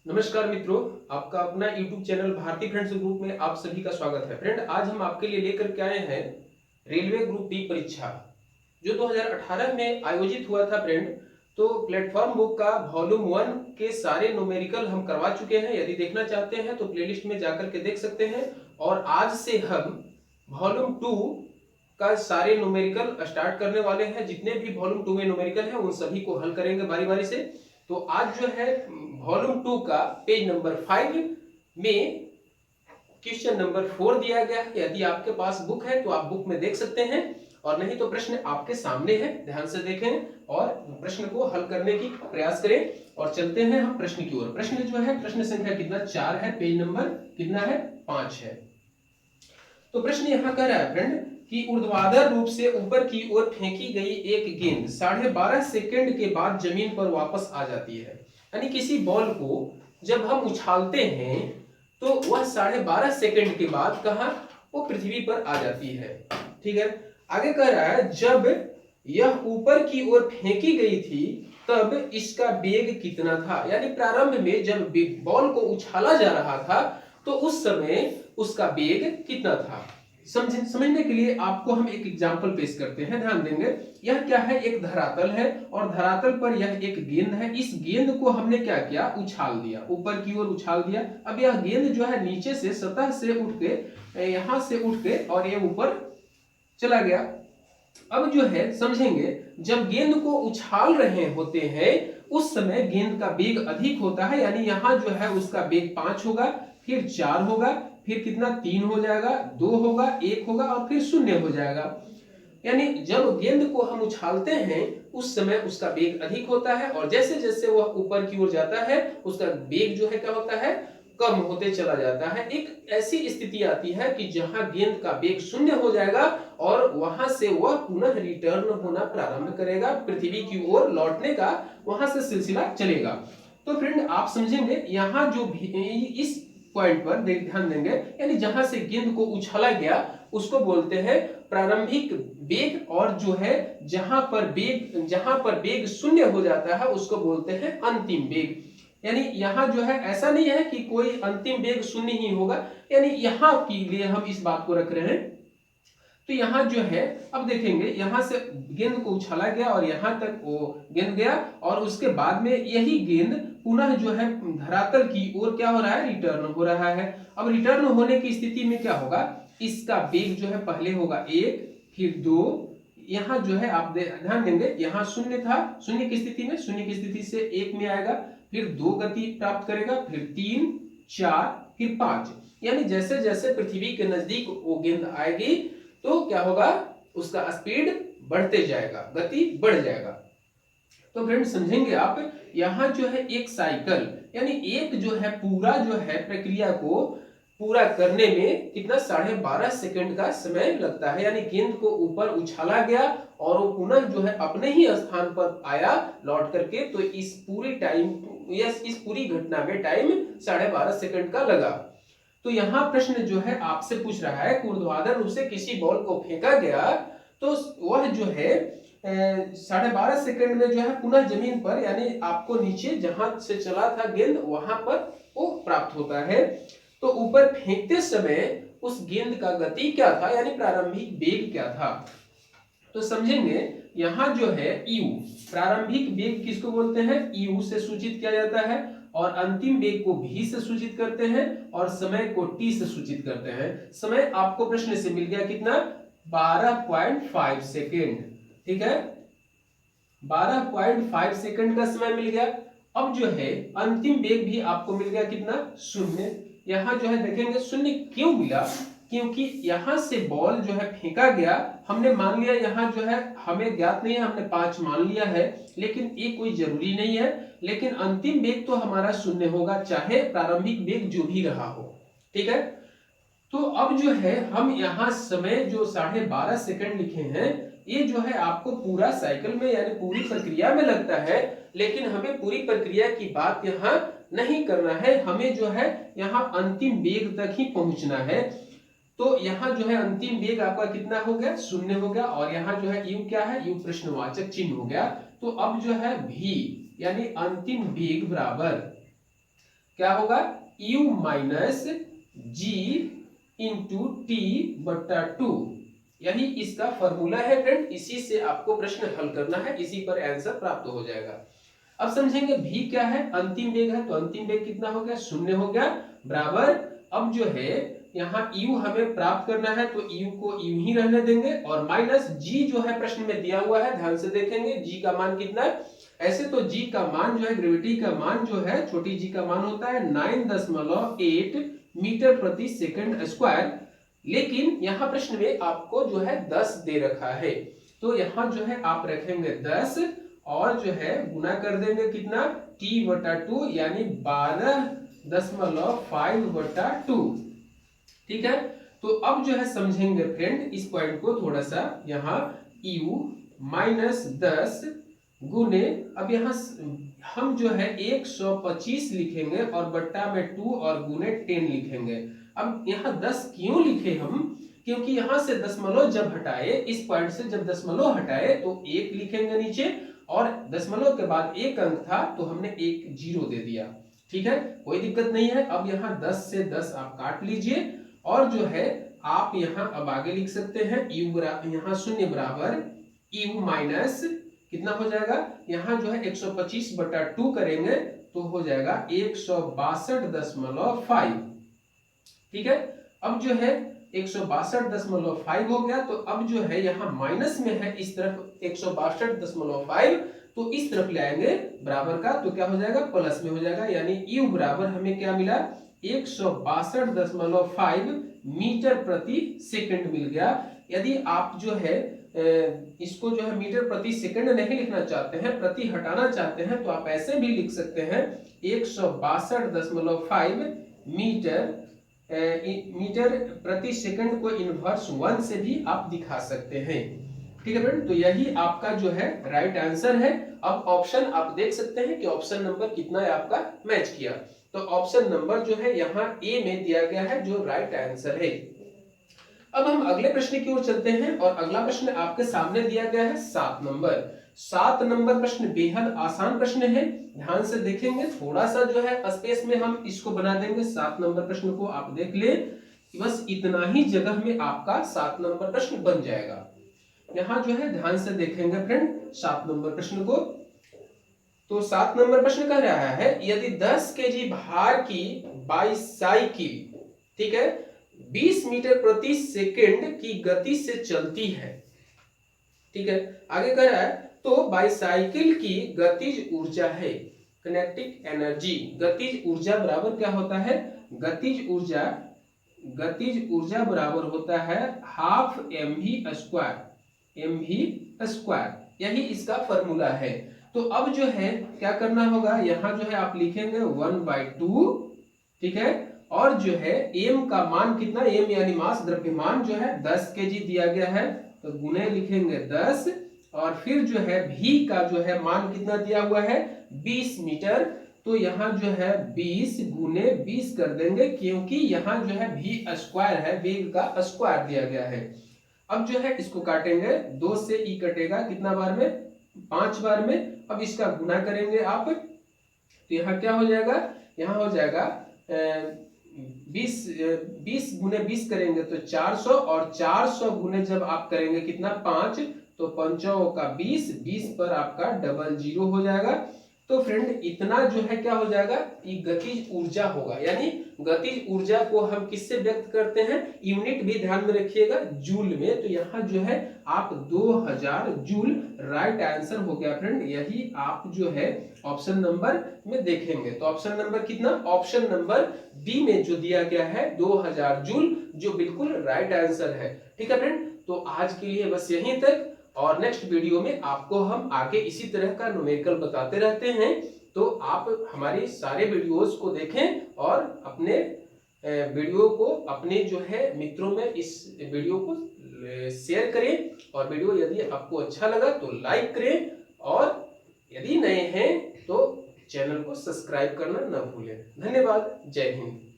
नमस्कार मित्रों, आपका अपना YouTube channel Bharati friends group में आप सभी का स्वागत है। फ्रेंड, आज हम आपके लिए लेकर के आए हैं रेलवे ग्रुप डी परीक्षा जो 2018 में आयोजित हुआ था। फ्रेंड, तो प्लेटफॉर्म बुक का वॉल्यूम 1 के सारे न्यूमेरिकल हम करवा चुके हैं। यदि देखना चाहते हैं तो प्लेलिस्ट में जाकर के देख सकते हैं। और आज से हम वॉल्यूम 2 का सारे न्यूमेरिकल स्टार्ट करने वाले हैं। जितने भी वॉल्यूम 2 में न्यूमेरिकल हैं उन सभी को हल करेंगे बारी बारी से। तो आज जो है वॉल्यूम 2 का पेज नंबर 5 में क्वेश्चन नंबर 4 दिया गया है। यदि आपके पास बुक है तो आप बुक में देख सकते हैं, और नहीं तो प्रश्न आपके सामने है, ध्यान से देखें और प्रश्न को हल करने की प्रयास करें। और चलते हैं हम प्रश्न की ओर। प्रश्न जो है, प्रश्न संख्या कितना 4 है, पेज नंबर कितना है 5 है। तो प्रश्न यहां कह रहा है फ्रेंड कि ऊर्ध्वाधर रूप से ऊपर की ओर फेंकी गई एक गेंद 12.5 सेकंड के बाद जमीन पर वापस आ जाती है। यानी किसी बॉल को जब हम उछालते हैं तो वह 12.5 सेकंड के बाद कहां, वो पृथ्वी पर आ जाती है। ठीक है, आगे कह रहा है जब यह ऊपर की ओर फेंकी गई थी तब इसका वेग कितना था। यानी प्रारंभ में जब बॉल को उछाला जा रहा था तो उस समय उसका वेग कितना था। समझने के लिए आपको हम एक एग्जांपल पेश करते हैं, ध्यान देंगे। यह क्या है, एक धरातल है और धरातल पर यह एक गेंद है। इस गेंद को हमने क्या किया, उछाल दिया, ऊपर की ओर उछाल दिया। अब यह गेंद जो है नीचे से सतह से उठ के यहां से उठ के और ये ऊपर चला गया। अब जो है समझेंगे, जब गेंद को उछाल रहे होते हैं उस समय गेंद का वेग अधिक होता है। यानी यहां जो है उसका वेग 5 होगा, फिर 4 होगा, फिर कितना 3 हो जाएगा, 2 होगा, 1 होगा और फिर 0 हो जाएगा। यानी जब गेंद को हम उछालते हैं उस समय उसका वेग अधिक होता है, और जैसे जैसे वह ऊपर की ओर जाता है उसका वेग जो है क्या होता है, कम होते चला जाता है। एक ऐसी स्थिति आती है कि जहां गेंद का वेग 0 हो जाएगा और वहां से वह पुनः रिटर्न होना प्रारंभ करेगा, पृथ्वी की ओर लौटने का वहां से सिलसिला चलेगा। तो फ्रेंड, आप समझेंगे यहां जो इस पॉइंट पर ध्यान देंगे, यानी जहां से गेंद को उछाला गया उसको बोलते हैं प्रारंभिक वेग, और जो है जहां पर वेग 0 हो जाता है उसको बोलते हैं अंतिम वेग। यानी यहां जो है ऐसा नहीं है कि कोई अंतिम वेग 0 ही होगा, यानी यहां के लिए हम इस बात को रख रहे हैं। तो यहां जो है, अब देखेंगे यहां से गेंद को उछाला गया और यहां तक वो गेंद गया, और उसके बाद में यही गेंद पुनः जो है धरातल की ओर क्या हो रहा है, रिटर्न हो रहा है। अब रिटर्न होने की स्थिति में क्या होगा, इसका वेग जो है पहले होगा 1, फिर 2, यहां जो है आप ध्यान देंगे यहां 0 था, 0 की स्थिति में, 0 की स्थिति से 1 में आएगा, फिर 2 गति प्राप्त करेगा, फिर 3, 4, फिर 5। यानी जैसे जैसे पृथ्वी के नजदीक वो गेंद आएगी तो क्या होगा, उसका स्पीड बढ़ते जाएगा, गति बढ़ जाएगा। तो फ्रेंड समझेंगे आप, यहां जो है एक साइकिल यानी एक जो है पूरा जो है प्रक्रिया को पूरा करने में कितना 12.5 सेकंड का समय लगता है। यानी गेंद को ऊपर उछाला गया और वो पुनः जो है अपने ही स्थान पर आया लौट करके, तो इस पूरी घटना में टाइम 12.5 सेकंड का लगा। तो यहां प्रश्न जो है आपसे पूछ रहा है कि ऊर्ध्वाधर रूप से किसी बॉल को फेंका गया तो वह जो है 12.5 सेकंड में जो है पुनः जमीन पर, यानी आपको नीचे जहां से चला था गेंद वहां पर वो प्राप्त होता है। तो ऊपर फेंकते समय उस गेंद का गति क्या था, यानी प्रारंभिक वेग क्या था। तो समझेंगे यहां जो है यू, प्रारंभिक वेग किसको बोलते हैं, यू से सूचित किया जाता है, और अंतिम वेग को भी से सूचित करते हैं, और समय को टी से सूचित करते हैं। समय आपको प्रश्न से मिल गया कितना, 12.5 सेकेंड। ठीक है, 12.5 सेकंड का समय मिल गया। अब जो है अंतिम वेग भी आपको मिल गया कितना, 0। यहां जो है देखेंगे 0 क्यों मिला, क्योंकि यहां से बॉल जो है फेंका गया, हमने मान लिया यहां जो है हमें ज्ञात नहीं है, हमने 5 मान लिया है, लेकिन ये कोई जरूरी नहीं है। लेकिन अंतिम वेग तो हमारा 0 होगा, चाहे प्रारंभिक वेग जो भी रहा हो। ठीक है, तो अब जो है हम यहाँ समय जो 12.5 सेकंड लिखे हैं, ये जो है आपको पूरा साइकिल में यानी पूरी प्रक्रिया में लगता है, लेकिन हमें पूरी प्रक्रिया की बात यहाँ नहीं करना है, हमें जो है यहाँ अंतिम वेग तक ही पहुंचना है। तो यहाँ जो है अंतिम वेग आपका कितना हो गया, 0 हो गया, और यहाँ जो है यू क्या है, यू प्रश्नवाचक चिन्ह हो गया। तो अब जो है भी यानी अंतिम वेग बराबर क्या होगा, U माइनस जी इंटू टी बट्टा 2। यही इसका फॉर्मूला है फ्रेंड, इसी से आपको प्रश्न हल करना है, इसी पर आंसर प्राप्त हो जाएगा। अब समझेंगे v क्या है, अंतिम वेग है, तो अंतिम वेग कितना हो गया, 0 हो गया, बराबर। अब जो है यहाँ u हमें प्राप्त करना है, तो u को u ही रहने देंगे, और माइनस g जो है प्रश्न में दिया हुआ है, ध्यान से देखेंगे g का मान कितना है। ऐसे तो g का मान जो है, ग्रेविटी का मान जो है, छोटी g का मान होता है 9.8 मीटर प्रति सेकंड स्क्वायर, लेकिन यहाँ प्रश्न में आपको जो है 10 दे रखा है, तो यहाँ जो है आप रखेंगे 10 और जो है गुना कर देंगे कितना, t बटा 2 यानी 12.5 बटा 2। ठीक है, तो अब जो है समझेंगे फ्रेंड इस पॉइंट को थोड़ा सा, यहाँ u माइनस 10 गुने, अब यहाँ हम जो है 125 लिखेंगे और बट्टा में 2 और गुने 10 लिखेंगे। अब यहाँ 10 क्यों लिखे हम, क्योंकि यहाँ से दशमलव जब हटाए, इस पॉइंट से जब दशमलव हटाए तो 1 लिखेंगे नीचे, और दशमलव के बाद एक अंक था तो हमने एक 0 दे दिया। ठीक है, कोई दिक्कत नहीं है। अब यहाँ 10 से 10 आप काट लीजिए, और जो है आप यहाँ अब आगे लिख सकते हैं u यहाँ 0 बराबर u माइनस कितना हो जाएगा, यहाँ जो है 125 बटा 2 करेंगे तो हो जाएगा 162.5। ठीक है, अब जो है 162.5 हो गया, तो अब जो है यहाँ माइनस में है इस तरफ 162.5, तो इस तरफ ले आएंगे बराबर का, तो क्या हो जाएगा, प्लस में हो जाएगा, यानी u बराबर हमें क्या मिला, 162.5 मीटर प्रति सेकंड मिल गया। यदि आप जो है इसको जो है मीटर प्रति सेकंड नहीं लिखना चाहते हैं, प्रति हटाना चाहते हैं, तो आप ऐसे भी लिख सकते हैं 162.5 मीटर प्रति सेकंड को इनवर्स 1 से भी आप दिखा सकते हैं। ठीक है फ्रेंड, तो यही आपका जो है राइट आंसर है। अब ऑप्शन आप देख सकते हैं कि ऑप्शन नंबर कितना है आपका मैच किया, तो ऑप्शन नंबर जो है यहाँ ए में दिया गया है जो राइट आंसर है। अब हम अगले प्रश्न की ओर चलते हैं, और अगला प्रश्न आपके सामने दिया गया है 7 नंबर। 7 नंबर प्रश्न बेहद आसान प्रश्न है, ध्यान से देखेंगे, थोड़ा सा जो है स्पेस में हम इसको बना देंगे। 7 नंबर प्रश्न को आप देख ले, बस इतना ही जगह में आपका 7 नंबर प्रश्न बन जाएगा। यहाँ जो है ध्यान से देखेंगे फ्रेंड 7 नंबर प्रश्न को, तो 7 नंबर प्रश्न कह रहा है यदि 10 केजी भार की बाईसाइकिल, ठीक है, 20 मीटर प्रति सेकंड की गति से चलती है। ठीक है, आगे कह रहा है तो बाईसाइकिल की गतिज ऊर्जा है, किनेटिक एनर्जी, गतिज ऊर्जा बराबर क्या होता है, गतिज ऊर्जा बराबर होता है हाफ mv स्क्वायर, यही इसका फॉर्मूला है। तो अब जो है क्या करना होगा, यहाँ जो है आप लिखेंगे 1/2, ठीक है, और जो है m का मान कितना, m यानी मास द्रव्यमान जो है 10 केजी दिया गया है, तो गुने लिखेंगे 10, और फिर जो है v का जो है मान कितना दिया हुआ है 20 मीटर, तो यहाँ जो है 20 गुने 20 कर देंगे, क्योंकि यहाँ जो है v स्क्वायर है, वेग का स्क्वायर दिया गया है। अब जो है इसको काटेंगे, 2 से e कटेगा कितना बार में, 5 बार में। अब इसका गुना करेंगे आप, तो यहाँ क्या हो जाएगा, यहाँ हो जाएगा 20 गुने 20 करेंगे तो 400, और 400 गुने जब आप करेंगे कितना 5, तो 5 का 20, 20 पर आपका 00 हो जाएगा। तो फ्रेंड इतना जो है क्या हो जाएगा, ये गतिज ऊर्जा होगा, यानी गतिज ऊर्जा को हम किससे व्यक्त करते हैं, यूनिट भी ध्यान में रखिएगा, जूल में, तो यहाँ जो है आप 2000 जूल राइट आंसर हो गया फ्रेंड। यही आप जो है ऑप्शन नंबर में देखेंगे, तो ऑप्शन नंबर कितना, ऑप्शन नंबर बी में जो दिया गया है 2000 जूल, जो बिल्कुल राइट आंसर है। ठीक है फ्रेंड, तो आज के लिए बस यहीं तक, और नेक्स्ट वीडियो में आपको हम आगे इसी तरह का न्यूमेरिकल बताते रहते हैं, तो आप हमारी सारे वीडियोस को देखें और अपने वीडियो को अपने जो है मित्रों में इस वीडियो को शेयर करें, और वीडियो यदि आपको अच्छा लगा तो लाइक करें, और यदि नए हैं तो चैनल को सब्सक्राइब करना न भूलें। धन्यवाद, जय हिंद।